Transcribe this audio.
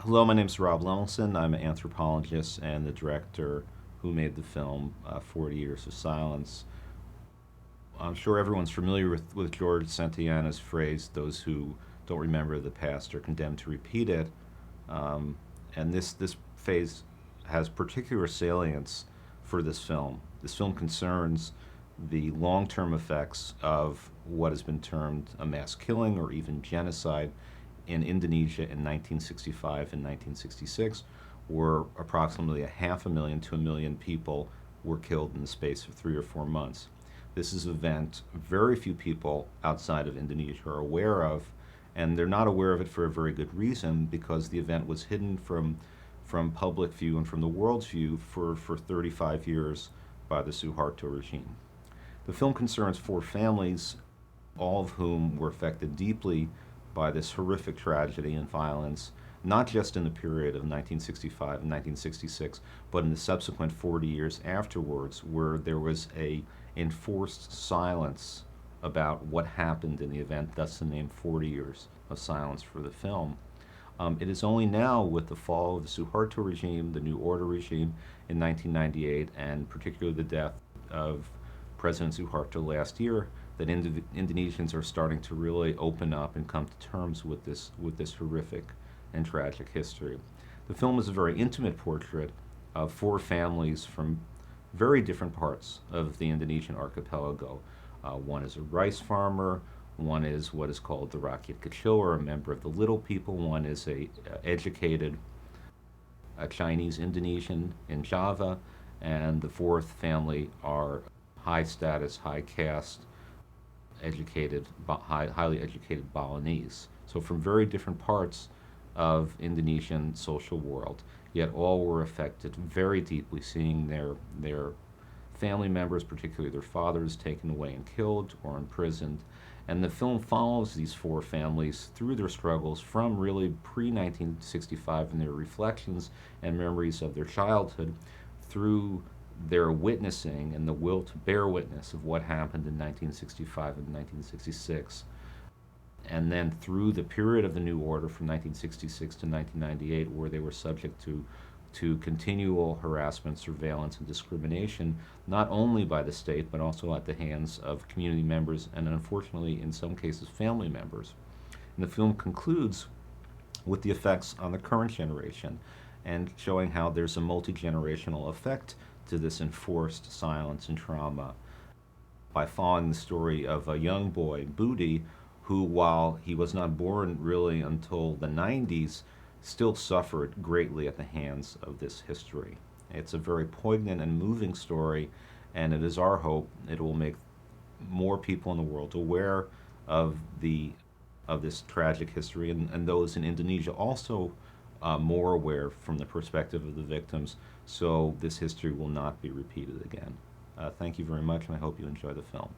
Hello, my name is Rob Lemelson. I'm an anthropologist and the director who made the film 40 Years of Silence. I'm sure everyone's familiar with George Santayana's phrase, those who don't remember the past are condemned to repeat it. Um, and this phase has particular salience for this film. This film concerns the long-term effects of what has been termed a mass killing or even genocide in Indonesia in 1965 and 1966, where approximately 500,000 to 1 million people were killed in the space of 3 or 4 months. This is an event very few people outside of Indonesia are aware of, and they're not aware of it for a very good reason, because the event was hidden from public view and from the world's view for 35 years by the Suharto regime. The film concerns four families, all of whom were affected deeply by this horrific tragedy and violence, not just in the period of 1965 and 1966, but in the subsequent 40 years afterwards, where there was a enforced silence about what happened in the event, thus the name 40 Years of Silence for the film. It is only now, with the fall of the Suharto regime, the New Order regime in 1998, and particularly the death of President Suharto last year, that Indonesians are starting to really open up and come to terms with this horrific and tragic history. The film is a very intimate portrait of four families from very different parts of the Indonesian archipelago. One is a rice farmer, one is what is called the Rakyat Kecil, or a member of the little people, one is a educated Chinese Indonesian in Java, and the fourth family are high status, high caste, highly educated Balinese. So from very different parts of Indonesian social world, yet all were affected very deeply, seeing their family members, particularly their fathers, taken away and killed or imprisoned. And the film follows these four families through their struggles from really pre-1965 and their reflections and memories of their childhood, through their witnessing and the will to bear witness of what happened in 1965 and 1966. And then through the period of the New Order from 1966 to 1998, where they were subject to continual harassment, surveillance, and discrimination, not only by the state, but also at the hands of community members and, unfortunately, in some cases, family members. And the film concludes with the effects on the current generation, and showing how there's a multi-generational effect to this enforced silence and trauma, by following the story of a young boy, Budi, who, while he was not born really until the 90s, still suffered greatly at the hands of this history. It's a very poignant and moving story, and it is our hope it will make more people in the world aware of this tragic history, and those in Indonesia also more aware from the perspective of the victims, so this history will not be repeated again. Thank you very much, and I hope you enjoy the film.